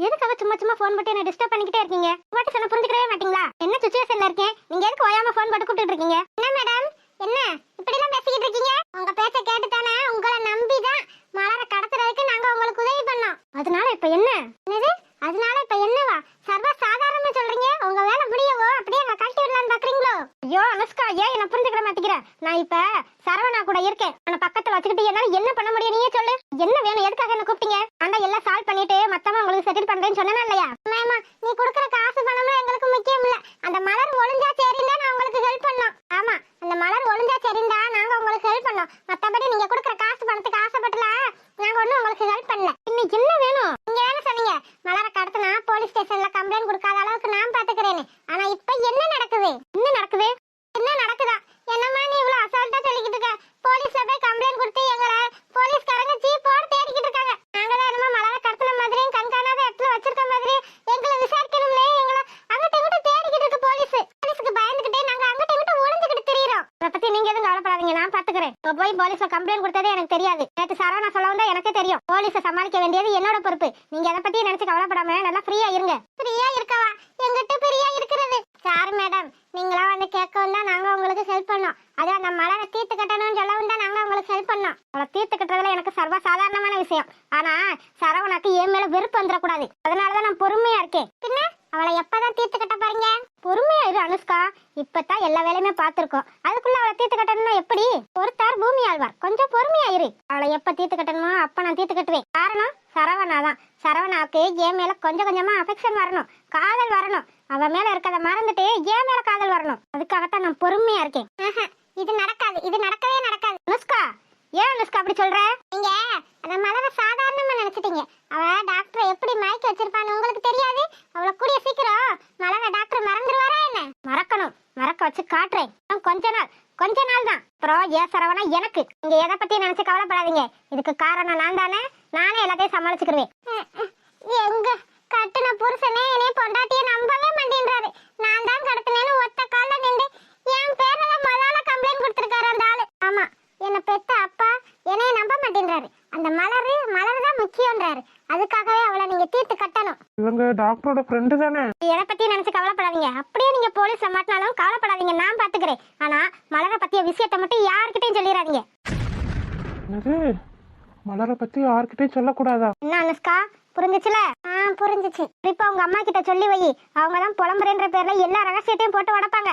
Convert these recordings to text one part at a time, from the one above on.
எதுக்காக சும்மா சும்மா போன் போட்டு என்ன டிஸ்டர்ப் பண்ணிக்கிட்டே இருக்கீங்க? வாட்டி சொன்ன புரிஞ்சுக்கவே மாட்டீங்களா? என்ன சிச்சுவேஷன்ல இருக்கேன், நீங்க எதுக்கு ஓயாம போன் போட்டு கூப்பிட்டு இருக்கீங்க? என்ன மேடம், என்ன இப்படி எல்லாம் பேசிக்கிட்டு இருக்கீங்க? உங்க பேச்ச கேட்டு தானே உங்களை நம்பி தான் மலரை கடத்துறதுக்கு நாங்க உங்களுக்கு உதவி பண்ணோம். அதனால இப்ப என்ன? என்னது அதனால இப்ப என்னவா? சர்வ சாதாரணமா சொல்றீங்க. உங்க வேலை முடியவோ அப்படியே நான் கழட்டி விடலான்னு பாக்குறீங்களோ? ஐயோ அனுஷ்கா, ஏன் என்ன புரிஞ்சுக்கிற மாட்டேங்கிற? நான் இப்ப சரவணா கூட இருக்கேன். ஆனா பக்கத்துல வச்சுக்கிட்டு என்னால என்ன பண்ண முடியும் நீயே சொல்லு. என்ன வேணும், எதுக்காக என்ன கூப்பிட்டீங்க? நான் எல்லாம் சால்வ் பண்ணிட்டு மத்தவங்க உங்களுக்கு செட்டில் பண்றேன்னு சொன்னேனா இல்லையா? மேமா, நீ கொடுக்குற காசு பணம்லாம் எங்களுக்கு முக்கியம் இல்ல. அந்த மலர் ஒளிஞ்சா சரிந்தா நான் உங்களுக்கு ஹெல்ப் பண்ணோம். ஆமா, அந்த மலர் ஒளிஞ்சா சரிந்தா நாங்க உங்களுக்கு ஹெல்ப் பண்ணோம். மத்தபடி நீங்க கொடுக்குற காசு பணத்துக்கு ஆசைப்பட்டலாம் நாங்க ஒண்ணும் உங்களுக்கு ஹெல்ப் பண்ணல. இன்னைக்கு என்ன வேணும்? நீங்க என்ன சொன்னீங்க? மலரை கடத்தினா போலீஸ் ஸ்டேஷன்ல கம்ப்ளைண்ட் கொடுக்காத அளவுக்கு நான் பாத்துக்கிறேன்னு. ஆனா இப்ப என்ன நடக்குது? என்ன நடக்குது? என்ன நடக்குதா? என்னம்மா நீ இவ்வளவு அசால்ட்டா சொல்லிக்கிட்டு இருக்க? போலீஸ்ல போய் கம்ப்ளைண்ட் கொடுத்து எங்களை போலீஸ்காரங்க ஜீப்போட தேடிக்கிட்டு இருக்காங்க. நாங்க தான் என்னமோ மலரை கடத்தின மாதிரியும் கண்காணாத இடத்துல வச்சிருக்க மாதிரி எங்களை விசாரிக்கணும்னே எங்களை அங்கிட்ட இங்கிட்ட தேடிக்கிட்டு இருக்கு போலீஸ். போலீஸுக்கு பயந்துகிட்டே நாங்க அங்கிட்ட இங்கிட்ட ஒளிஞ்சுக்கிட்டு திரியிறோம். அதை பத்தி நீங்க எதுவும் கவலைப்படாதீங்க, நான் பாத்துக்கிறேன். இப்ப போய் போலீஸ்ல கம்ப்ளைண்ட் கொடுத்ததே எனக்கு தெரியாது. நேற்று சரவணா சொல்லவும் தான் எனக்கே தெரியும். போலீஸை சமாளிக்க வேண்டியது என்னோட பொறுப்பு. நீங்க அதை பத்தி நினைச்சு கவலைப்படாம நல்லா ஃப்ரீயா இருங்க. ஃப்ரீயா இருக்கவா? எங்கிட்ட ஃப்ரீயா இருக்கிறது சார் மேடம், நீங்களா வந்து கேட்கவும் தான் நாங்க உங்களுக்கு ஹெல்ப் பண்ணோம். அது அந்த மலரை தீர்த்து கட்டணும்னு சொல்லவும் தான் நாங்க உங்களுக்கு ஹெல்ப் பண்ணோம். அவளை தீர்த்து கட்டுறதுல எனக்கு சர்வ சாதாரணமான விஷயம். ஆனா சரவணாக்கு என் மேல வெறுப்பு வந்துடக்கூடாது. அதனாலதான் நான் பொறுமையா இருக்கேன். பின்ன அவளை எப்பதான் தீர்த்து கட்ட பாருங்க? பொறுமையா இரு அனுஷ்கா, இப்பதான் எல்லா வேலையுமே பாத்துருக்கோம். அதுக்குள்ள அவளை தீர்த்து கட்டணும்னா எப்படி? ஒருத்தார் பூமி ஆழ்வார், கொஞ்சம் பொறுமையா இரு. அவளை எப்ப தீர்த்து கட்டணுமோ அப்ப நான் தீர்த்து கட்டுவேன். காரணம் சரவணா தான். சரவணாவுக்கு என் மேல கொஞ்சம் கொஞ்சமா அஃபெக்ஷன் வரணும், காதல் வரணும். அவன் மேல இருக்கத மறந்துட்டு என் மேல காதல் வரணும். அதுக்காகத்தான் நான் பொறுமையா இருக்கேன். இது நடக்காது, இது நடக்கவே நடக்காது. அனுஷ்கா, ஏன் அனுஷ்கா அப்படி சொல்ற? நீங்க அந்த மலரை சாதாரணமா நினைச்சிட்டீங்க. அவ டாக்டரை எப்படி மயக்க வச்சிருப்பான்னு உங்களுக்கு தெரியாது. அவளை கூடிய சீக்கிரம் மலரை டாக்டர் மறந்துடுவாரா என்ன? மறக்கணும், மறக்க வச்சு காட்டுறேன். கொஞ்ச நாள் தான். அப்புறம் ஏன் சரவணா எனக்கு. நீங்க எதை பத்தி நினைச்சு கவலைப்படாதீங்க. இதுக்கு காரணம் நான் தானே. நானே எல்லாத்தையும் சமாளிச்சுக்கிடுவேன். எங்க கட்டுன புருஷனே என்னைய பொண்டாட்டிய நம்பவே மாட்டேன்றாரு. நான் தான் கடத்தினேன்னு ஒத்த கால்ல நின்று என் பேர்ல மலால கம்ப்ளைண்ட் கொடுத்திருக்காரு அந்த ஆளு. ஆமா, என்ன பெத்த அப்பா என்னைய நம்ப மாட்டேன்றாரு. அந்த மலர் தான் முக்கியம்ன்றாரு. அதுக்காகவே அவளை நீங்க தீர்த்து கட்டணும். இவங்க டாக்டரோட ஃப்ரெண்டு தானே? எதை பத்தி நினைச்சு கவலைப்படாதீங்க. அப்படியே நீங்க போலீஸ்ல மாட்டினாலும் கவலைப்படாதீங்க, நான் பாத்துக்கிறேன். ஆனா மலரை பத்திய விஷயத்த மட்டும் யாருக்கிட்டையும் சொல்லிடாதீங்க. என்னது, மலரை பத்தி யார்கிட்டயும் சொல்லக்கூடாதா? என்ன அனுஷ்கா, புரிஞ்சுச்சுல? புரிஞ்சுச்சு. இப்ப உங்க அம்மா கிட்ட சொல்லி வை. அவங்கதான் புலம்புறேன்ற பேர்ல எல்லா ரகசியத்தையும் போட்டு உடப்பாங்க.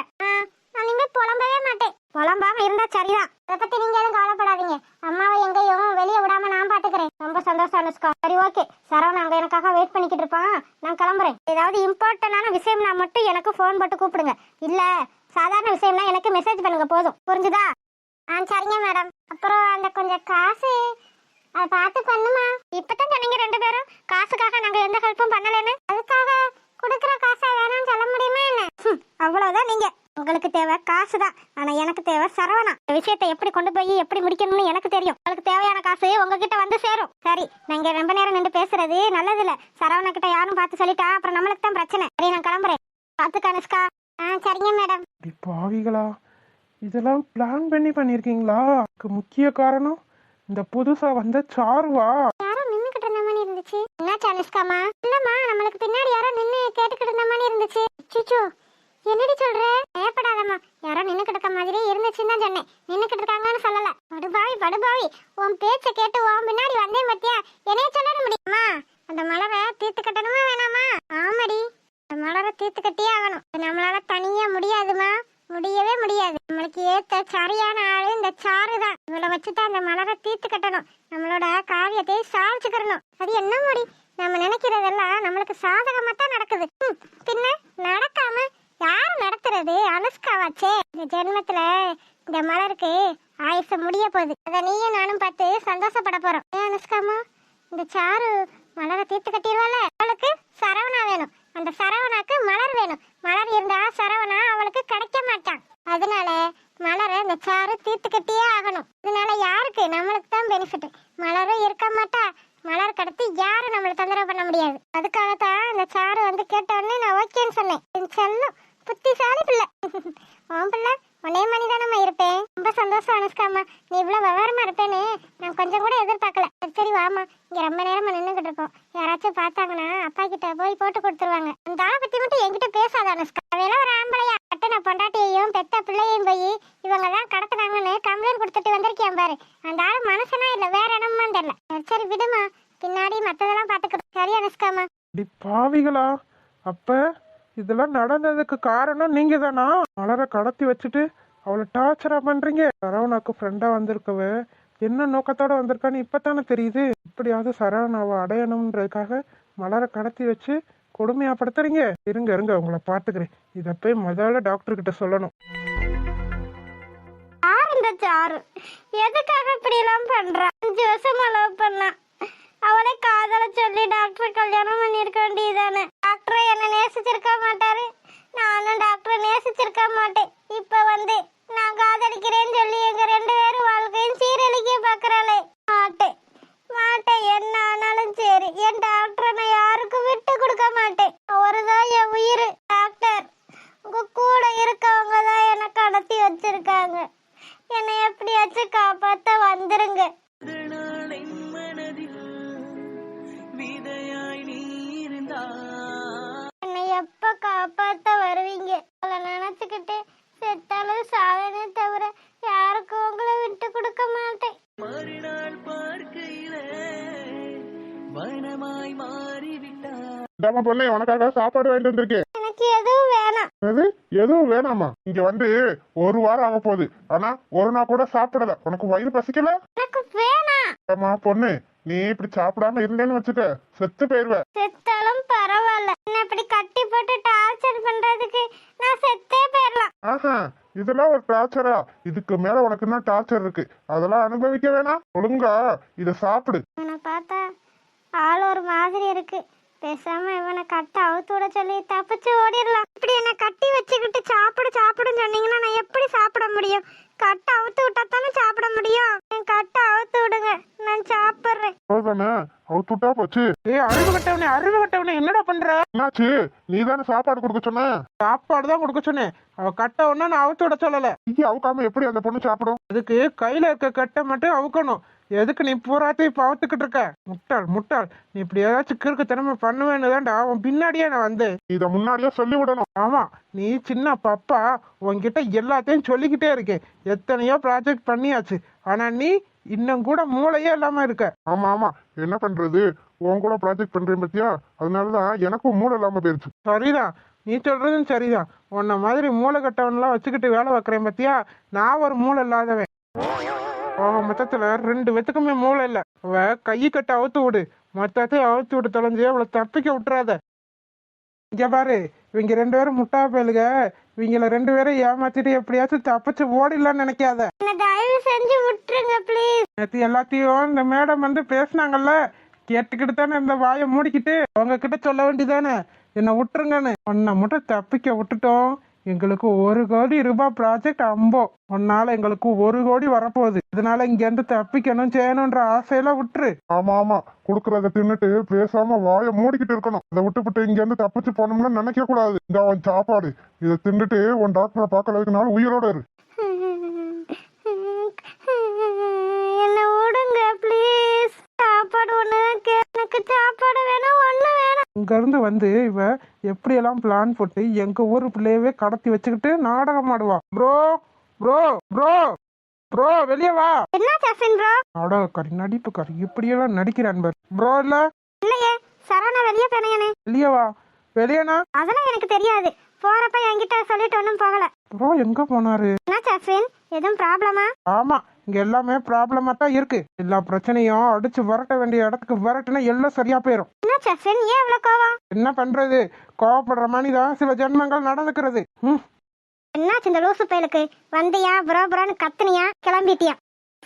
நான் இனிமே புலம்பவே மாட்டேன். புலம்பாம இருந்தா சரிதான். அதை பத்தி நீங்க எதுவும் கவலைப்படாதீங்க. அம்மாவை எங்கேயும் வெளியே விடாம நான் பாத்துக்கிறேன். ரொம்ப சந்தோஷம் அனுஷ்கா. சரி, ஓகே. சரவணன் அங்க எனக்காக வெயிட் பண்ணிக்கிட்டு இருப்பான். நான் கிளம்புறேன். ஏதாவது இம்பார்ட்டன்டான விஷயம்னா மட்டும் எனக்கு போன் போட்டு கூப்பிடுங்க. இல்ல சாதாரண விஷயம்னா எனக்கு மெசேஜ் பண்ணுங்க, போதும். புரிஞ்சுதா? சரிங்க மேடம். அப்புறம் அந்த கொஞ்சம் காசு அதை பார்த்து பண்ணுமா? இப்பதான் சொன்னீங்க ரெண்டு பேரும் காசுக்காக நாங்க எந்த ஹெல்ப்பும் பண்ணலன்னு. அதுக்காக கொடுக்குற காசை வேணாம்னு சொல்ல முடியுமா என்ன? அவ்வளவுதான். நீங்க உங்களுக்கு தேவை காசுதான். ஆனா எனக்கு தேவை சரவணா. இந்த விஷயத்தை எப்படி கொண்டு போய் எப்படி முடிக்கணும்னு எனக்கு தெரியும். உங்களுக்கு தேவையான காசு உங்ககிட்ட வந்து சேரும். சரி, நாங்க ரொம்ப நேரம் நின்று பேசுறது நல்லது இல்ல. சரவணா கிட்ட யாரும் பார்த்து சொல்லிட்டா அப்புறம் நம்மளுக்கு தான் பிரச்சனை. சரி, நான் கிளம்புறேன். பாத்துக்க அனுஷ்கா. சரிங்க மேடம். பாவிகளா, இதெல்லாம் பிளான் பண்ணி பண்ணிருக்கீங்களா? முக்கிய காரணம் இந்த புதுசா வந்த சாருவா? யாரோ நின்னுக்கிட்டு இருந்த மாதிரி இருந்துச்சு. என்ன அனுஷ்காமா? இல்லம்மா, நம்மளுக்கு பின்னாடி யாரோ நின்னு கேட்டுக்கிட்டு இருந்த மாதிரி இருந்துச்சு. சிச்சு, என்னடி சொல்ற? பயப்படாதம்மா, யாரோ நின்னுக்கிட்டு இருக்க மாதிரி இருந்துச்சுன்னு தான் சொன்னேன். நின்னுக்கிட்டு இருக்காங்கன்னு சொல்லல. படுபாவி, உன் பேச்ச கேட்டு உன் பின்னாடி வந்தேன் பத்தியா? என்னைய சொல்ல முடியுமா? அந்த மலரை தீர்த்து கட்டணுமா வேணாமா? ஆமாடி, அந்த மலரை தீர்த்து கட்டியே ஆகணும். நம்மளால தனியா முடியாதுமா, முடியவே முடியாது. நம்மளுக்கு ஏத்த சரியான ஆளு இந்த சாரு தான். இவளை வச்சுதான் அந்த மலரை தீர்த்து கட்டணும். நம்மளோட காரியத்தை சாதிச்சுக்கணும். அது என்ன முடி, நம்ம நினைக்கிறதெல்லாம் நம்மளுக்கு சாதகமா தான் நடக்குது. பின்ன நடக்காம யாரு நடத்துறது? அனுஷ்காவாச்சே. இந்த ஜென்மத்துல இந்த மலருக்கு ஆயுச முடிய போகுது. அத நீயும் நானும் பார்த்து சந்தோஷப்பட போறோம். அனுஷ்காமா, இந்த சாரு மலரை தீர்த்து கட்டிடுவாள். அவளுக்கு சரவணா வேணும். அந்த சரவணாக்கு மலர் வேணும். மலர் இருந்தா சரவணா அவளுக்கு கிடைக்க மாட்டான். அதனால மலரை இந்த சாரு தீர்த்து கட்டியே ஆகணும். இதனால யாருக்கு? நம்மளுக்கு தான் பெனிஃபிட். மலரும் இருக்க மாட்டா. மலர் கடத்தி யாரும் நம்மள தொந்தரவு பண்ண முடியாது. அதுக்காகத்தான் இந்த சாரு வந்து கேட்ட உடனே நான் ஓகேன்னு சொன்னேன். என் செல்லம் புத்திசாலி பிள்ளை. உன் பிள்ளை ஒன்னே மணிதானம்மா இருப்பேன். ரொம்ப சந்தோஷம் அனுஷ்காமா, நீ இவ்வளவு விவரமா இருப்பேன்னு நான் கொஞ்சம் கூட எதிர்பார்க்கல. சரி வாமா, இங்க ரொம்ப நேரமா நின்றுகிட்டு இருக்கோம். யாராச்சும் பார்த்தாங்கன்னா அப்பா கிட்ட போய் போட்டு கொடுத்துருவாங்க. அந்த ஆளை பத்தி மட்டும் என்கிட்ட பேசாத அனுஷ்கா. அவையெல்லாம் ஒரு ஆம்பளையா கட்டின பொண்டாட்டியையும் பெத்த பிள்ளையும் போய் இவங்க தான் கடத்துனாங்கன்னு கம்ப்ளைண்ட் கொடுத்துட்டு வந்திருக்கேன் பாரு. அந்த ஆள் மனுஷனா இல்ல வேற இடமா தெரியல. சரி விடுமா, பின்னாடி மத்ததெல்லாம் பாத்துக்கிறோம். சரி அனுஷ்காமா. பாவிகளா, அப்ப இதெல்லாம் நடந்ததுக்கு காரணம் நீங்க தானா? மலரை கடத்தி வச்சுட்டு அவளை டார்ச்சரா பண்றீங்க. சரவணாக்கு ஃப்ரெண்டா வந்திருக்கவ என்ன நோக்கத்தோட வந்திருக்கான்னு இப்பதானே தெரியுது. இப்படியாவது சரவணாவை அடையணும்ன்றதுக்காக மலரை கடத்தி வச்சு கொடுமையாப்படுத்துறீங்க. இருங்க இருங்க, உங்களை பாத்துக்கிறேன். இத போய் முதல்ல டாக்டர் கிட்ட சொல்லணும். இந்த சாரு எதுக்காக இப்படி எல்லாம் பண்றா? 5 வருஷமா லவ் பண்ணா. அவளை காதல சொல்லி டாக்டர் கல்யாணம் பண்ணிருக்க வேண்டியதானே. டாக்டர் என்ன நேசிச்சிருக்க மாட்டாரு, நானும் டாக்டர் நேசிச்சிருக்க மாட்டேன். இப்ப வந்து நான் காதலிக்கிறேன்னு சொல்லி எங்க 2 பேரும் வாழ்க்கையும் சீரழிக்க பாக்குறாளே. மாட்டேன் மாட்டேன், என்ன ஆனாலும் சரி என் டாக்டரை நான் யாருக்கும் விட்டு கொடுக்க மாட்டேன். அவருதான் என் உயிர். டாக்டர், உங்க கூட இருக்கவங்க தான் என்னை கடத்தி வச்சிருக்காங்க. என்னை எப்படியாச்சும் காப்பாத்த வந்துருங்க. என்னை எப்ப காப்பாத்த வருவீங்க? உங்களை நினைச்சுக்கிட்டு செத்தாலும் சாவனே தவிர யாருக்கும் உங்களை விட்டு கொடுக்க மாட்டேன். மறுநாள் பார்க்கையில வனமாய் மாறிவிட்டார். பொண்ணே, உனக்காக சாப்பாடு வாங்கிட்டு வந்திருக்கேன். எனக்கு எதுவும் வேணாம். எதுவும் வேணாமா? இங்க வந்து 1 வாரம் ஆக போகுது. ஆனா ஒரு நாள் கூட சாப்பிடல. உனக்கு வயிறு பசிக்கல? எனக்கு வேணாம். ஆமா பொண்ணு, நீ இப்படி சாப்பிடாம இருந்தேன்னு வச்சுக்க, செத்து போயிருவ. செத்தாலும் பரவாயில்ல, என்ன இப்படி கட்டி போட்டு டார்ச்சர் பண்றதுக்கு நான் செத்தே போயிடலாம். ஆஹா, இதெல்லாம் ஒரு டார்ச்சரா? இதுக்கு மேல உனக்கு என்ன டார்ச்சர் இருக்கு? அதெல்லாம் அனுபவிக்க வேணாம். ஒழுங்கா இத சாப்பிடு. இவனை பார்த்தா ஆள் ஒரு மாதிரி இருக்கு. பேசாம இவனை கட்ட அவுத்து விட சொல்லி தப்பிச்சு ஓடிடலாம். இப்படி என்ன கட்டி வச்சுக்கிட்டு சாப்பிடு சாப்பிடுன்னு சொன்னீங்கன்னா நான் எப்படி சாப்பிட முடியும்? கட்ட அவுத்து விட்டா தானே சாப்பிட முடியும். என் கட்ட அவுத்து விடுங்க, நான் சாப்பிடுறேன். அவ்வளவுதானே? அவுத்துட்டா போச்சு. அறிவு கட்டவனே என்னடா பண்ற? என்னாச்சு? நீ தானே சாப்பாடு கொடுக்க சொன்ன? சாப்பாடு தான் கொடுக்க சொன்னேன். அவ கட்ட ஒண்ணு நான் அவுத்து விட சொல்லல. இங்க அவுக்காம எப்படி அந்த பொண்ணு சாப்பிடும்? அதுக்கு கையில இருக்க கட்டை மட்டும் அவுக்கணும். எதுக்கு நீ பூராத்தையும் பவத்துக்கிட்டு இருக்க? முட்டாள் முட்டாள், நீ இப்படி ஏதாச்சும் கிறுக்கு திறமை பண்ணுவேன்னு தான்டா அவன் பின்னாடியே நான் வந்தேன். இத முன்னாடியே சொல்லி விடணும். ஆமா, நீ சின்ன பப்பா, உன்கிட்ட எல்லாத்தையும் சொல்லிக்கிட்டே இருக்கேன். எத்தனையோ ப்ராஜெக்ட் பண்ணியாச்சு, ஆனா நீ இன்னும் கூட மூளையே இல்லாம இருக்க. ஆமா ஆமா, என்ன பண்றது? உன் கூட ப்ராஜெக்ட் பண்றேன் பத்தியா, அதனாலதான் எனக்கும் மூளை இல்லாம போயிருச்சு. சரிதான், நீ சொல்றதும் சரிதான். உன்ன மாதிரி மூளை கட்டவன்லாம் வச்சுக்கிட்டு வேலை வைக்கிறேன் பத்தியா, நான் ஒரு மூளை இல்லாதவன். மொத்தத்துல 2 பேத்துக்குமே மூளை இல்ல. அவ கை கட்ட அவுத்து விடு, மொத்தத்தையும் அவுத்து விட்டு தொலைஞ்சு அவளை தப்பிக்க விட்டுறாத. இங்க பாரு, இவங்க 2 பேரும் முட்டா பயலுக. இவங்கள 2 பேரும் ஏமாத்திட்டு எப்படியாச்சும் தப்பிச்சு ஓடிடலான்னு நினைக்காத. தயவு செஞ்சு விட்டுருங்க ப்ளீஸ். நேற்று எல்லாத்தையும் இந்த மேடம் வந்து பேசினாங்கல்ல, கேட்டுக்கிட்டு தானே இந்த வாயை மூடிக்கிட்டு அவங்க கிட்ட சொல்ல வேண்டியதானே என்ன விட்டுருங்கன்னு. உன்னை மட்டும் தப்பிக்க விட்டுட்டோம். எங்களுக்கு 1 கோடி ரூபாய் ப்ராஜெக்ட் அம்போ. உன்னால எங்களுக்கு 1 கோடி வரப்போகுது. இதனால இங்க இருந்து தப்பிக்கணும் செய்யணும்ன்ற ஆசையெல்லாம் விட்டுரு. ஆமா ஆமா, குடுக்கறத தின்னுட்டு பேசாம வாயை மூடிக்கிட்டு இருக்கணும். அதை விட்டுவிட்டு இங்க இருந்து தப்பிச்சு போனோம்னு நினைக்க கூடாது. இந்த உன் சாப்பாடு, இதை தின்னுட்டு உன் டாக்டரை பார்க்கறதுக்குனால உயிரோட இரு. என்ன விடுங்க ப்ளீஸ். சாப்பாடு ஒண்ணு எனக்கு சாப்பாடு வேணும், ஒண்ணு வேணும். இங்க இருந்து வந்து இவ எப்படியெல்லாம் பிளான் போட்டு எங்க ஊரு பிள்ளையவே கடத்தி வச்சுக்கிட்டு நாடகம் ஆடுவா. ப்ரோ ப்ரோ ப்ரோ ப்ரோ வெளியே வா. என்ன ஜாஃபின் ப்ரோ? நாடகக்காரி, நடிப்புக்காரி, இப்படியெல்லாம் நடிக்கிறான் பாரு. ப்ரோ இல்ல இல்லையே, சரவணா வெளியே போனேனே. வெளியே வா. வெளியேனா? அதெல்லாம் எனக்கு தெரியாது. போறப்ப என்கிட்ட சொல்லிட்டு ஒன்றும் போகல. ப்ரோ எங்க போனாரு? என்ன ஜாஃபின், எதுவும் ப்ராப்ளமா? ஆமா, இங்க எல்லாமே ப்ராப்ளமா தான் இருக்கு. எல்லா பிரச்சனையும் அடிச்சு விரட்ட வேண்டிய இடத்துக்கு விரட்டுனா எல்லாம் சரியா போயிடும். என்ன ஜாஃபின், ஏன் இவ்வளவு கோவம்? என்ன பண்றது, கோவப்படுற மாதிரி தான் சில ஜென்மங்கள் நடந்துக்கிறது. என்னாச்சு இந்த லூசு பயலுக்கு? வந்தியா ப்ரோ ப்ரோன்னு கத்துனியா, கிளம்பிட்டியா?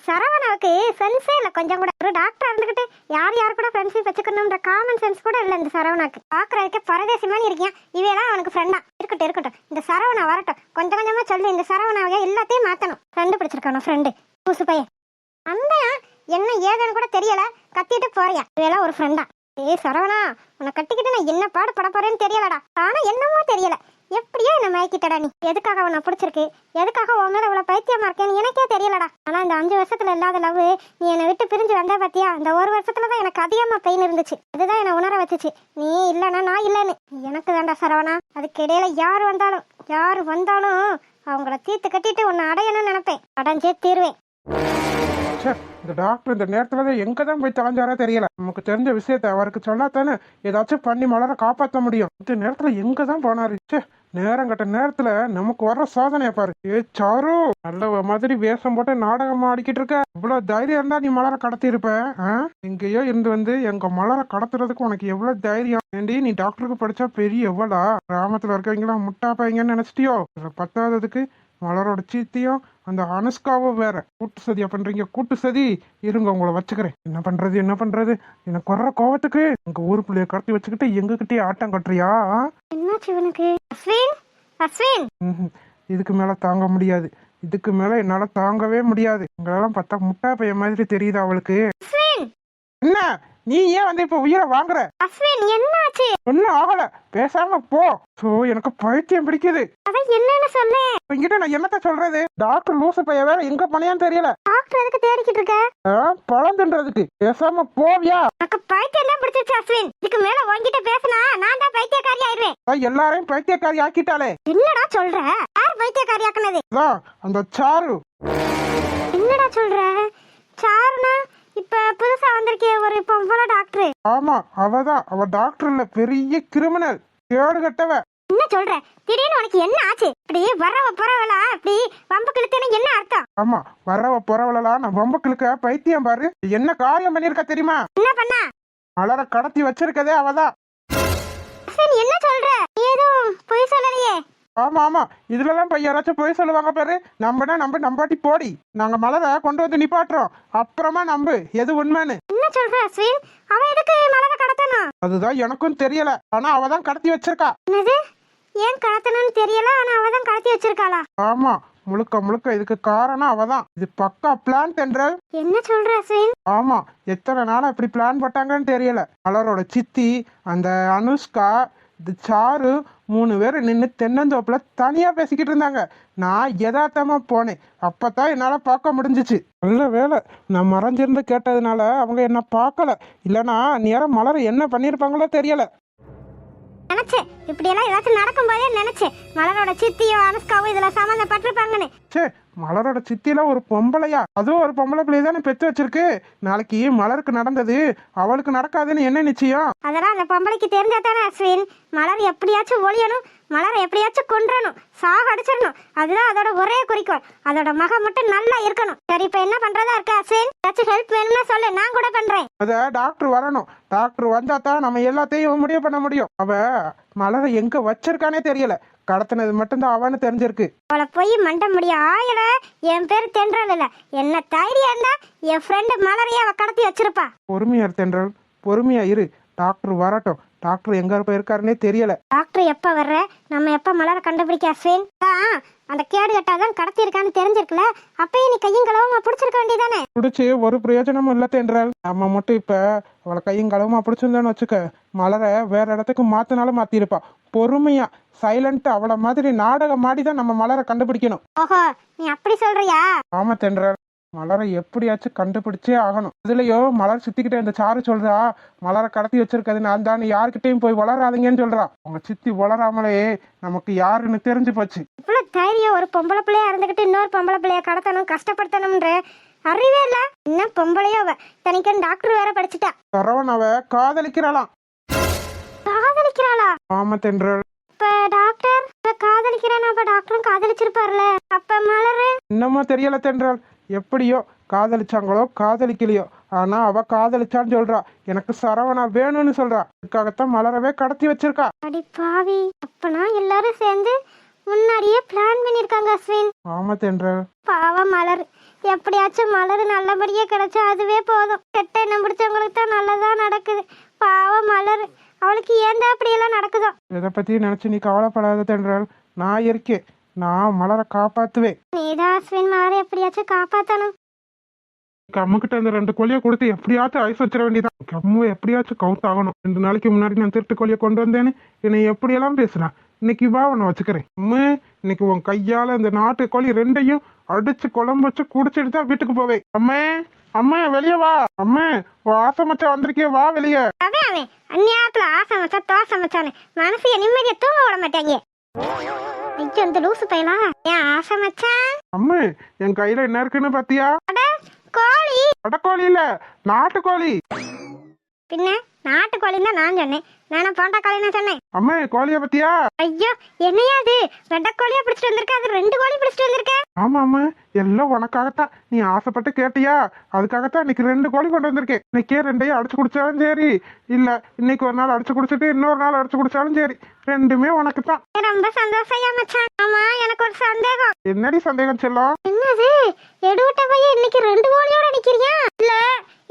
சரவணாவுக்கு சென்ஸே இல்லை கொஞ்சம் கூட. ஒரு டாக்டர் இருந்துகிட்டு யார் யார் கூட ஃப்ரெண்ட்ஷிப் வச்சுக்கணும்ன்ற காமன் சென்ஸ் கூட இல்லை இந்த சரவணாக்கு. பாக்குறதுக்கு பரதேசி மாதிரி இருக்கியா. இவையெல்லாம் அவனுக்கு ஃப்ரெண்டா? இருக்கட்டும் இருக்கட்டும், இந்த சரவணா வரட்டும். கொஞ்சம் கொஞ்சமா சொல்லி இந்த சரவணாவை எல்லாத்தையும் மாத்தணும். ஃப்ரெண்டு பிடிச்சிருக்கானோ ஃப்ரெண்டு, லூசு பையன். அந்த என்ன ஏதுன்னு கூட தெரியல கத்திட்டு போறியா இதெல்லாம் ஒரு ஃப்ரெண்டா? ஏய் சரவணா, உன்னை கட்டிக்கிட்டு நான் என்ன பாடு பட போறேன்னு தெரியலடா. ஆனா என்னமோ தெரியல, எப்படியோ என்ன மயக்கிட்டடா நீ. எதுக்காக உன்னை பிடிச்சிருக்கு, எதுக்காக உன் மேல இவ்வளவு பைத்தியமா இருக்கேன்னு எனக்கே தெரியலடா. ஆனா இந்த 5 வருஷத்துல இல்லாத லவ் நீ என்னை விட்டு பிரிஞ்சு வந்த பாத்தியா, இந்த 1 வருஷத்துலதான் எனக்கு அதிகமா பெயின் இருந்துச்சு. அதுதான் என்ன உணர வச்சுச்சு நீ இல்லைன்னா நான் இல்லைன்னு. எனக்கு தாண்டா சரவணா, அதுக்கு இடையில யார் வந்தாலும் அவங்கள தீர்த்து கட்டிட்டு உன்னை அடையணும்னு நினைப்பேன். அடைஞ்சே தீர்வேன். ச்சே, இந்த டாக்டர் இந்த நேரத்துல தான் எங்க தான் போய் தொலைஞ்சாரோ தெரியல. நமக்கு தெரிஞ்ச விஷயத்த அவருக்கு சொல்லாதானே ஏதாச்சும் பண்ணி மலர காப்பாற்ற முடியும். இந்த நேரத்துல எங்க தான் போனாரு? ச்சே, நேரம் கட்ட நேரத்துல நமக்கு வர்ற சோதனையை பாரு. சாரு, நல்ல மாதிரி வேஷம் போட்டு நாடகம் ஆடிக்கிட்டு இருக்க. இவ்வளவு தைரியம் இருந்தா நீ மலர கடத்தி இருப்ப. எங்கேயோ இருந்து வந்து எங்க மலர கடத்துறதுக்கு உனக்கு எவ்வளவு தைரியம்? ஏண்டி நீ டாக்டருக்கு படிச்சா பெரிய எவ்வளா? கிராமத்துல இருக்கவங்களாம் முட்டா பையங்கன்னு நினைச்சிட்டியோ? 10வதுக்கு மலரோட சீத்தியும் அந்த அனுஷ்காவும் வேற. கூட்டு சதியா பண்றீங்க, கூட்டு சதி. இருங்க உங்களை வச்சுக்கிறேன். என்ன பண்றது எனக்கு வர்ற கோவத்துக்கு உங்க ஊரு பிள்ளைய கடத்தி வச்சுக்கிட்டு எங்ககிட்டயே ஆட்டம் கட்டுறியா? என்னாச்சு இவனுக்கு? அஸ்வின் இதுக்கு மேல தாங்க முடியாது. இதுக்கு மேல என்னால தாங்கவே முடியாது. உங்களெல்லாம் பார்த்தா முட்டா பையன் மாதிரி தெரியுது அவளுக்கு. என்ன நீ ஏன் வந்து இப்ப உயிரை வாங்குற? அஸ்வின் என்னாச்சு? ஒன்னும் ஆகல, பேசாம போ. சோ எனக்கு பைத்தியம் பிடிக்குது. அதான் என்னன்னு சொல்லு. இங்கிட்ட நான் என்னத்த சொல்றது? டாக்டர் லூசு பைய வேற எங்க பணியான்னு தெரியல. டாக்டர் எதுக்கு தேடிக்கிட்டு இருக்க? பழம் தின்றதுக்கு. பேசாம போவியா? எனக்கு பைத்தியம் தான் பிடிச்சிருச்சு அஸ்வின். இதுக்கு மேல உன்கிட்ட பேசினா நான் தான் பைத்தியக்காரி ஆயிடுவேன். எல்லாரையும் பைத்தியக்காரி ஆக்கிட்டாலே. என்னடா சொல்ற? யார் பைத்தியக்காரி ஆக்குனது? அந்த சாரு. என்னடா சொல்ற? சாருனா இப்ப புதுசா வந்திருக்கே ஒரு பொம்பளை டாக்டர். ஆமா, அவதான். அவ டாக்டர் இல்ல, பெரிய கிரிமினல், கேடு கட்டவ. என்ன சொல்ற? திடீர்னு உனக்கு என்ன ஆச்சு? இப்படி வரவ போறவளா இப்படி வம்பு கிழத்தேன்னு என்ன அர்த்தம்? ஆமா, வரவ போறவளலாம் நான் வம்பு கிழக்க பைத்தியம் பாரு. என்ன காரியம் பண்ணிருக்க தெரியுமா? என்ன பண்ணா? மலர கடத்தி வச்சிருக்கதே அவதான். என்ன சொல்ற? ஏதோ பொய் சொல்லலையே. ஆமா, இதுலலாம் போய் யாராச்சும் போய் சொல்லுவாங்க பாரு. நம்பாட்டி போடி. நாங்க மலரை கொண்டு வந்து நிப்பாட்டுறோம், அப்புறமா நம்பு எது உண்மைன்னு. என்ன சொல்ற அஸ்வின்? அவ எதுக்கு மலரை கடத்தணும்? அதுதான் எனக்கும் தெரியல, ஆனா அவதான் கடத்தி வச்சிருக்கா. என்னது? ஏன் கடத்தணும்னு தெரியல, ஆனா அவதான் கடத்தி வச்சிருக்காளா? ஆமா, முழுக்க இதுக்கு காரணம் அவதான். இது பக்கா பிளான் தென்றல். என்ன சொல்ற அஸ்வின்? ஆமா, எத்தனை நாளா இப்படி பிளான் போட்டாங்கன்னு தெரியல. மலரோட சித்தி, அந்த அனுஷ்கா, இது சாரு 3 பேர் நின்று தென்னந்தோப்புல தனியா பேசிக்கிட்டு இருந்தாங்க. நான் யதார்த்தமா போனேன், அப்பதான் என்னால பார்க்க முடிஞ்சிச்சு. நல்ல வேலை நான் மறைஞ்சிருந்து கேட்டதுனால அவங்க என்ன பார்க்கல. இல்லைன்னா நேரம் மலரை என்ன பண்ணிருப்பாங்களோ தெரியல. நினைச்சேன் இப்படி எல்லாம் ஏதாச்சும் நடக்கும் போதே நினைச்சேன் மலரோட சித்தியும் அனுஷ்காவும் இதுல சம்மந்தப்பட்டிருப்பாங்கன்னு. சே, மலரோட சித்தில ஒரு பொம்பளையா? அதுவும் ஒரு பொம்பளை பிள்ளைய தானே பெத்து வச்சிருக்கு. நாளைக்கு மலருக்கு நடந்தது அவளுக்கு நடக்காதுன்னு என்ன நிச்சயம்? அதெல்லாம் அந்த பொம்பளைக்கு தெரிஞ்சா தானே அஸ்வின். மலர் எப்படியாச்சும் ஒழியணும், மலரை எப்படியாச்சும் கொன்றணும், சாக அடிச்சிடணும். அதுதான் அதோட ஒரே குறிக்கோள். அதோட மகன் மட்டும் நல்லா இருக்கணும். சரி, இப்ப என்ன பண்றதா இருக்க அஸ்வின்? ஏதாச்சும் ஹெல்ப் வேணும்னா சொல்லு, நான் கூட பண்றேன். அத டாக்டர் வரணும். டாக்டர் வந்தா தான் நம்ம எல்லாத்தையும் முடிவு பண்ண முடியும். அவ மலரை எங்க வச்சிருக்கானே தெரியல. கடத்தினது மட்டும்தான் அவனு தெரிஞ்சிருக்கு. அவளை போய் மண்ட முடிய ஆயிட. என் பேரு தென்றல் இல்ல, என்ன தைரியம் இருந்தா என் ஃப்ரெண்டு மலரையே அவ கடத்தி வச்சிருப்பா. பொறுமையா தென்றல், பொறுமையா இரு. டாக்டர் வரட்டும். டாக்டர் எங்க போயிருக்காருன்னே தெரியல. டாக்டர் எப்ப வர்ற? நம்ம எப்ப மலரை கண்டுபிடிக்க அஸ்வின்? அந்த கேடு கட்டாதான் கடத்தி இருக்கான்னு தெரிஞ்சிருக்குல, அப்பயே நீ கையும் களவுமா பிடிச்சிருக்க வேண்டியதானே? பிடிச்சி ஒரு பிரயோஜனமும் இல்ல தென்றல். நம்ம மட்டும் இப்ப அவளை கையும் களவுமா பிடிச்சிருந்தோன்னு வச்சுக்க, மலரை வேற இடத்துக்கு மாத்தினாலும் மாத்திருப்பா. பொறுமையா சைலண்டா அவளை மாதிரி நாடகம் மாடிதான் நம்ம மலரை கண்டுபிடிக்கணும். ஓஹோ, நீ அப்படி சொல்றியா? ஆமா தென்றல், மலரை எப்படியாச்சும் கண்டுபிடிச்சே ஆகணும். இதுலயோ மலர் சித்திக்கிட்ட இந்த சாரு சொல்றா, மலரை கடத்தி வச்சிருக்கிறது நான் தான், யாருக்கிட்டையும் போய் வளராதீங்கன்னு சொல்றா. உங்க சித்தி வளராமலே நமக்கு யாருன்னு தெரிஞ்சு போச்சு. இவ்வளவு தைரியம் ஒரு பொம்பளை பிள்ளையா இருந்துகிட்டு இன்னொரு பொம்பளை பிள்ளைய கடத்தணும், கஷ்டப்படுத்தணும்ன்ற அறிவே இல்ல. இன்னும் பொம்பளையோ அவ, தனிக்கன் டாக்டர் வேற படிச்சுட்டா. சரவண அவ காதலிக்கிறாளாம். காதலிக்கிறாளா? ஆமா தென்றல். இப்ப டாக்டர் காதலிக்கிறானா? அப்ப டாக்டரும் காதலிச்சிருப்பார்ல, அப்ப மலரு இன்னமும் தெரியல தென்றல். எப்படியோ காதலிச்சாங்களோ காதலிக்கலையோ, ஆனா அவ காதலிச்சான்னு சொல்றா. எனக்கு சரவணா வேணும்னு சொல்றா. இதுக்காகத்தான் மலரவே கடத்தி வச்சிருக்கா. அடி பாவி, அப்பனா எல்லாரும் சேர்ந்து முன்னாடியே பிளான் பண்ணிருக்காங்க அஸ்வின். ஆமா தென்றல். பாவம் மலர், எப்படியாச்சும் மலர் நல்லபடியா கிடைச்சா அதுவே போதும். கெட்ட எண்ணம் பிடிச்சவங்களுக்கு தான் நல்லதா நடக்குது. பாவம் மலர், அவளுக்கு ஏன்டா அப்படி எல்லாம் நடக்குதோ? இதை பத்தி நினைச்சு நீ கவலைப்படாத தென்றல், நான் இருக்கேன். நான் மலரை காப்பாத்துவேன். நீதான் அஸ்வின் மலரை எப்படியாச்சும் காப்பாத்தணும். கம்முக்கிட்ட அந்த 2 கோழியை கொடுத்து எப்படியாச்சும் ஐஸ் வச்சிட வேண்டியதான். கம்மு எப்படியாச்சும் கவுத்தாகணும். 2 நாளைக்கு முன்னாடி நான் திருட்டு கோழியை கொண்டு வந்தேன்னு என்னை எப்படியெல்லாம் பேசுறான். இன்னைக்கு வா உன்னை வச்சுக்கிறேன். அம்மு, இன்னைக்கு உன் கையால இந்த நாட்டு கோழி 2ஐயும் அடிச்சு குழம்பு வச்சு குடிச்சிட்டு தான் வீட்டுக்கு போவேன். அம்மே, அம்மா வெளியே வா. அம்மே, ஆசை மச்சான் வந்திருக்கே, வா வெளியே. அவன் அந்நியாரத்துல ஆசை மச்சா தோசை மச்சான்னு மனசைய நிம்மதியா தூங்க விட மாட்டாங்க. ஐயோ இந்த லூசு பையலா ஏன் ஆசை மச்சான். அம்மு, என் கையில என்ன இருக்குன்னு பாத்தியா? கோழி. அடக்கோழி இல்ல, நாட்டுக்கோழி. பின்ன நாட்டுக்கோழின்னு தான் நான் சொன்னேன். நானா போண்டா கோழின்னு சொன்னேன். அம்மே, கோழிய பத்தியா? ஐயோ என்னையா அது வெட்டக்கோழியா பிடிச்சிட்டு வந்திருக்க? அது 2 கோழி பிடிச்சிட்டு வந்திருக்க. ஆமா அம்மா, எல்லாம் உனக்காகத்தான். நீ ஆசைப்பட்டு கேட்டியா, அதுக்காகத்தான் இன்னைக்கு 2 கோழி கொண்டு வந்திருக்கேன். இன்னைக்கே 2ஐயும் அடிச்சு குடிச்சாலும் சரி, இல்ல இன்னைக்கு ஒரு நாள் அடிச்சு குடிச்சிட்டு இன்னொரு நாள் அடிச்சு குடிச்சாலும் சரி, 2மே உனக்கு தான். ரொம்ப சந்தோஷம் மச்சான். ஆமா எனக்கு ஒரு சந்தேகம். என்னடி சந்தேகம் செல்லம்? என்னது எடுவிட்ட பையன் இன்னைக்கு 2 கோழியோட நிக்கிறியா? இல்ல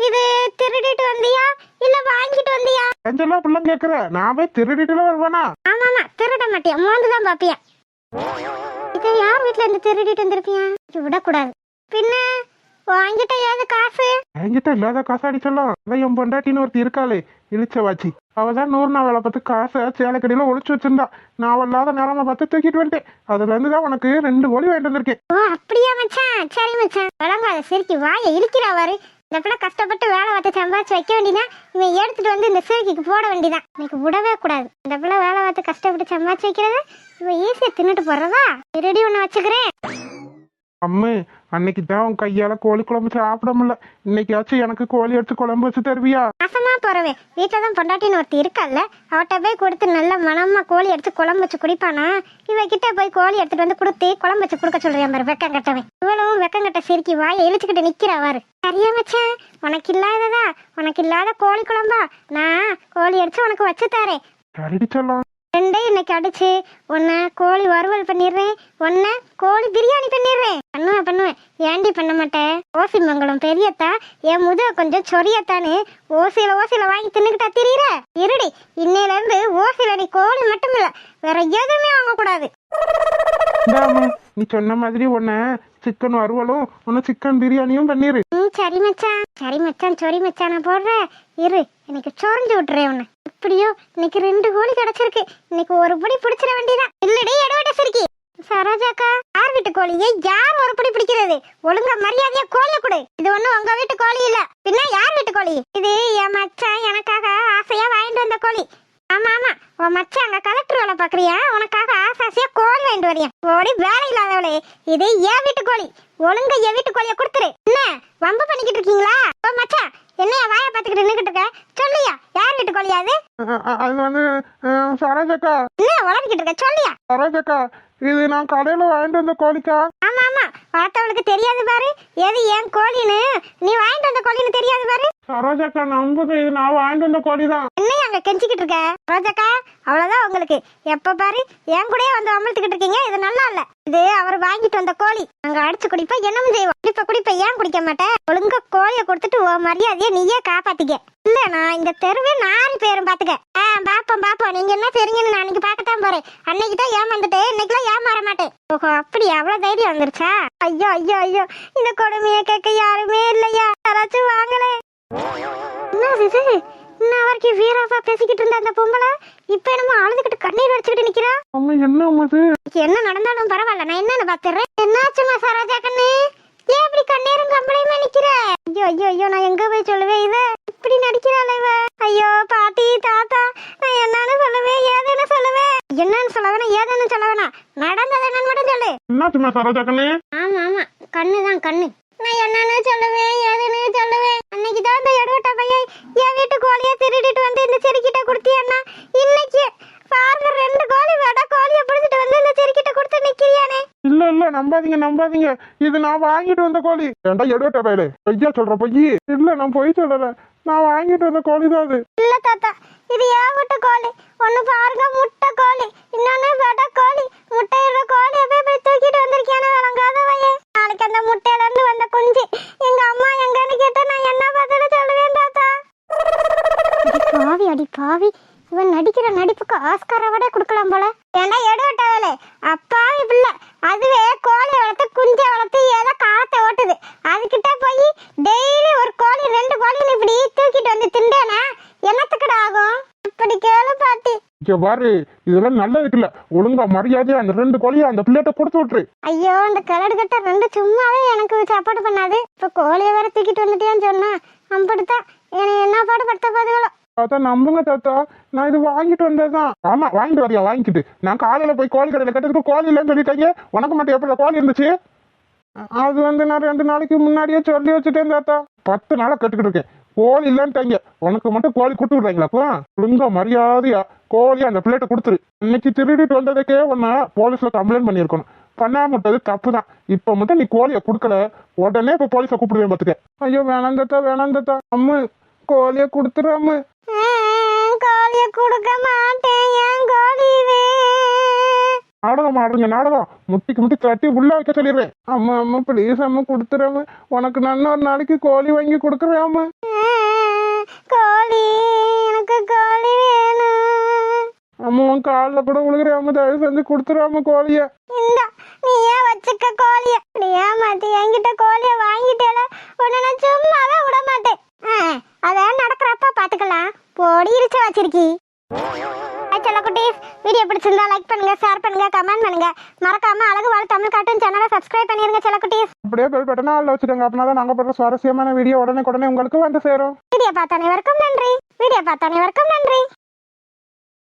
இது திருடிட்டு வந்தியா இல்ல வாங்கிட்டு வந்தியா? செல்லம் பிள்ளை கேக்குற, நான் போய் திருடிட்டுல வருவானா? ஆமாமா திருட மாட்டியா, மோந்துதான் பாப்பியா. இதை யார் வீட்டுல இருந்து திருடிட்டு வந்திருப்பியா? விடக்கூடாது. பின்ன வாங்கிட்ட ஏது காசு? என்கிட்ட இல்லாத காசாடி செல்லம். அதான் என் பொண்டாட்டின்னு ஒருத்தி இருக்காளே, இழிச்சவாச்சி. அவதான் 100 நாள் வேலை பார்த்து காசை சேலைக்கடியில ஒளிச்சு வச்சிருந்தா. நான் இல்லாத நேரமா பார்த்து தூக்கிட்டு வந்துட்டேன். அதுல இருந்துதான் உனக்கு 2 கோழி வாங்கிட்டு வந்திருக்கேன். ஓ அப்படியா மச்சான், சரி மச்சான். வழங்காத சிரிக்கி வாய இழுக்கிறாவாரு. இந்த பிள்ளை கஷ்டப்பட்டு வேலை பார்த்து சம்பாதிச்சு வைக்க வேண்டியதா, இவன் எடுத்துட்டு வந்து இந்த சிறுக்கிக்கு போட வேண்டியதான். இன்னைக்கு விடவே கூடாது. இந்த பிள்ளை வேலை பார்த்து கஷ்டப்பட்டு சம்பாதிச்சு வைக்கிறத இவன் ஈஸியா தின்னுட்டு போறதா. ரெடி ஒண்ணு வச்சுக்கிறேன். அம்மு, அன்னைக்கு தான் உன் கையால கோழி குழம்பு சாப்பிட முடியல. இன்னைக்காச்சும் எனக்கு கோழி எடுத்து குழம்பு வச்சு தருவியா? நாசமா போறவே, வீட்டுலதான் பொண்டாட்டின்னு ஒருத்தி இருக்கல்ல, அவட்ட போய் கொடுத்து நல்ல மனமா கோழி எடுத்து குழம்பு வச்சு குடிப்பானா? இவகிட்ட போய் கோழி எடுத்துட்டு வந்து கொடுத்து குழம்பு வச்சு கொடுக்க சொல்றேன் பாரு வெக்கம் கட்டவன். இவளும் வெக்கம் கட்ட சிரிக்கி வாயை இழுச்சுக்கிட்டு நிக்கிறாவாரு. சரியா மச்சான், உனக்கு இல்லாததா, உனக்கு இல்லாத கோழி குழம்பா நான் கோழி அடிச்சு உனக்கு வச்சு தாரேன். சரிடி செல்லம். 2ஐயும் இன்னைக்கு அடிச்சு உன்னை கோழி வறுவல் பண்ணிடுறேன், உன்னை கோழி பிரியாணி பண்ணிடுறேன். பண்ணுவேன். ஏண்டி பண்ண மாட்டேன்? ஓசி மங்கலம் பெரியத்தா என் முதுக கொஞ்சம் சொரியத்தானு ஓசியில வாங்கி தின்னுக்கிட்டா திரியிற. இருடி, இன்னையில இருந்து ஓசியில நீ கோழி மட்டும் இல்ல வேற எதுவுமே வாங்க கூடாது. நீ சொன்ன மாதிரி உன்ன சிக்கன் வறுவலும் உன்ன சிக்கன் பிரியாணியும் பண்ணிரு. சரி மச்சான் சொரி மச்சான் நான் போடுறேன். இரு, இன்னைக்கு சொரிஞ்சு விட்டுறேன் உன்னை. எப்படியோ இன்னைக்கு 2 கோழி கிடைச்சிருக்கு. இன்னைக்கு ஒரு படி பிடிச்சிட வேண்டியதான். இல்லடி எடுவட்ட சிரிக்கி. சரோஜாக்கா, யார் வீட்டு கோழியை யார் ஒரு படி பிடிக்கிறது? ஒழுங்கா மரியாதையா கோழிய கொடு. இது ஒண்ணும் உங்க வீட்டு கோழி இல்ல, பின்ன யார் வீட்டு கோழி? இது என் மச்சான் எனக்காக ஆசையா வாங்கிட்டு வந்த கோழி. ஆமா உன் மச்சான் அங்க கலெக்டர் வேலை பாக்குறியா? உனக்காக ஆசையா கோழி வாங்கிட்டு வரியா? கோழி வேலை இல்லாதவளே, இது என் வீட்டு கோழி. ஒழுங்கா என் வீட்டு கோழிய கொடுத்துரு. என்ன வம்பு பண்ணிக்கிட்டு இருக்கீங்களா? ஓ மச்சான், என்னையா வாய பாத்துக்கிட்டு நின்னுகிட்டு இருக்க? சொல்லியா யார் வீட்டு கோழியா அது? அது வந்து சரோஜாக்கா. என்ன உளறிக்கிட்டு இருக்க? சொல்லியா. சரோஜாக்கா, இது நான் கடையில வாங்கிட்டு வந்த கோழிக்கா. ஆமா பார்த்தவளுக்கு தெரியாது பாரு, எது என் கோழின்னு. நீ வாங்கிட்டு வந்த கோழின்னு தெரியாது பாரு. சரோஜாக்கா நம்புது, இது நான் வாங்கிட்டு வந்த கோழி தான். என்னையா அங்க கெஞ்சிக்கிட்டு இருக்க? ரோஜாக்கா, அவ்வளவுதான் உங்களுக்கு. எப்ப பாரு என் கூடயே வந்து அமழ்த்திக்கிட்டு இருக்கீங்க. இது நல்லா இல்ல. இது அவர் வாங்கிட்டு வந்த கோழி. அங்க அடிச்சு குடிப்ப என்னமும் செய்வோம். குடிப்ப ஏன் குடிக்க மாட்டேன்? ஒழுங்கா கோழிய கொடுத்துட்டு ஓ மரியாதைய நீயே காப்பாத்திக்க. இல்ல நான் இந்த தெருவே 4 பேரும் பாத்துக்க. பாப்போம் நீங்க என்ன தெரியுங்கன்னு நான் அன்னைக்கு பாக்கத்தான் போறேன். அன்னைக்கு தான் ஏமாந்துட்டு இன்னைக்குலாம் ஏமாற மாட்டேன். ஓஹோ அப்படி அவ்வளவு தைரியம் வந்துருச்சா? ஐயோ இந்த கொடுமையை கேட்க யாருமே இல்லையா? யாராச்சும் வாங்கலே. என்னது இது? இன்னும் வரைக்கும் வீராப்பா பேசிக்கிட்டு இருந்த அந்த பொம்பளை இப்ப என்னமோ அழுதுகிட்டு கண்ணீர் வச்சுக்கிட்டு நிக்கிறா. அம்மா என்ன அம்மாது? என்ன நடந்தாலும் பரவாயில்ல, நான் என்னன்னு பாத்துறேன். என்னாச்சுமா சரோஜா கண்ணு? ஏன் இப்படி கண்ணீரும் கம்பளையுமா நிக்கிற? ஐயோ நான் எங்க போய் சொல்லுவேன்? இவ இப்படி நடிக்கிறாள் இவ. ஐயோ பாட்டி தாத்தா, நான் என்னன்னு சொல்லுவேன் ஏதுன்னு சொல்லுவேன்? என்னன்னு சொல்லவேனா ஏதுன்னு சொல்லவேனா? நடந்தது என்னன்னு மட்டும் சொல்லு. என்னாச்சுமா சரோஜா கண்ணு? ஆமா கண்ணுதான் கண்ணு. நான் என்னன்னு சொல்லுவேன் ஏதுன்னு சொல்லுவேன்? அன்னைக்கு தான் இந்த எடுவட்ட பையன் என் வீட்டு கோழியை திருடிட்டு வந்து இந்த செடிக்கிட்ட கொடுத்தியன்னா, இன்னைக்கு பாருங்க 2 கோழி வெட கோழியை பிடிச்சிட்டு வந்து இந்த செடிக்கிட்ட கொடுத்து நிக்கிறியானே. இல்ல நம்பாதீங்க, இது நான் வாங்கிட்டு வந்த கோழி. ஏண்டா எடுவட்ட பையலே, பொய்யா சொல்ற பொய்யி? இல்ல நான் பொய் சொல்லல, நான் வாங்கிட்டு வந்த கோழி தான் அது. இல்ல தாத்தா, இது என் வீட்டு கோழி. ஒண்ணு பாருங்க முட்டை கோழி, இன்னொன்னு வெட கோழி. முட்டையிடுற கோழியை போய் தூக்கிட்டு வந்திருக்கியான விளங்காத பையன். நாளைக்கு அந்த முட்டையில இருந்து வந்த குஞ்சு எங்க அம்மா எங்கன்னு கேட்டா நான் என்ன பதில் சொல்லுவேன் தாத்தா? அடி பாவி, இவன் நடிக்கிற நடிப்புக்கு ஆஸ்கார விட கொடுக்கலாம் போல. ஏண்டா எடுவட்டாவே அப்பாவி பிள்ளை, அதுவே கோழி வளர்த்து குஞ்சை வளர்த்து ஏதோ காலத்தை ஓட்டுது. அதுகிட்ட போய் டெய்லி இங்க பாரு இதெல்லாம் நல்லதுக்கு இல்ல. ஒழுங்கா மரியாதையா அந்த 2 கோழியை அந்த பிள்ளைகிட்ட கொடுத்து விட்டுரு. ஐயோ அந்த கலடு கட்ட 2 சும்மாவே எனக்கு சாப்பாடு பண்ணாது. இப்ப கோழியை வேற தூக்கிட்டு வந்துட்டேன்னு சொன்னா அம்படுத்தான் என்ன பாடு படுத்த பாதுகளோ. தாத்தா நம்புங்க தாத்தா, நான் இது வாங்கிட்டு வந்ததுதான். ஆமா வாங்கிட்டு வரியா? வாங்கிட்டு நான் காலையில போய் கோழி கடையில கட்டதுக்கு கோழி இல்லைன்னு சொல்லிட்டாங்க. உனக்கு மட்டும் எப்படி கோழி இருந்துச்சு? அது வந்து நான் 2 நாளைக்கு முன்னாடியே சொல்லி வச்சுட்டேன் தாத்தா. 10 நாளா கட்டுக்கிட்டு இருக்கேன். கோழி இல்லைன்ட்டாங்க. உனக்கு மட்டும் கோழி கொடுத்து விடுறாங்களாப்பா? ஒழுங்கா மரியாதையா கோழி அந்த பிள்ளைகிட்ட கொடுத்துரு. இன்னைக்கு திருடிட்டு வந்ததுக்கே உன்னை போலீஸ்ல கம்ப்ளைண்ட் பண்ணியிருக்கணும். பண்ணாம விட்டது தப்பு தான். இப்ப மட்டும் நீ கோழியை கொடுக்கல, உடனே இப்ப போலீஸை கூப்பிடுவேன் பாத்துக்க. ஐயோ வேணாம் தாத்தா, வேணாம் தாத்தா. அம்மு கோழிய கொடுத்துறாமு. கோழியை கொடுக்க மாட்டேன் என் கோழிவே. நாடகம் ஆடுறீங்க நாடகம். முட்டிக்கு முட்டி தட்டி உள்ள வைக்க சொல்லிடுறேன். அம்மா அம்மா ப்ளீஸ் அம்மா கொடுத்துறாமு. உனக்கு நான் ஒரு நாளைக்கு கோழி வாங்கி கொடுக்குறேன் அம்மா. கோழி எனக்கு கோழி வேணும். அம்மா உன் காலில் கூட விழுகிறேன் அம்மா, தயவு செஞ்சு கொடுத்துறாம கோழிய. இந்த நீ ஏன் வச்சுக்க கோழிய? நீ ஏமாத்தி என்கிட்ட கோழிய வாங்கிட்டேல, உன்னை நான் சும்மாவே விட மாட்டேன். அதான் நடக்கிறப்ப பாத்துக்கலாம். பொடி இரிச்ச வச்சிருக்கி. செல்லக்குட்டீஸ், வீடியோ பிடிச்சிருந்தா லைக் பண்ணுங்க, ஷேர் பண்ணுங்க, கமெண்ட் பண்ணுங்க. மறக்காம அழகு வாழ் தமிழ் கார்ட்டூன் சேனலை சப்ஸ்கிரைப் பண்ணிருங்க செல்லக்குட்டீஸ். அப்படியே பெல் பட்டனா ஆள்ல வச்சுக்கோங்க. அப்படின்னா தான் நாங்கள் போடுற சுவாரஸ்யமான வீடியோ உடனே உங்களுக்கு வந்து சேரும். வீடியோ பார்த்த அனைவருக்கும் நன்றி.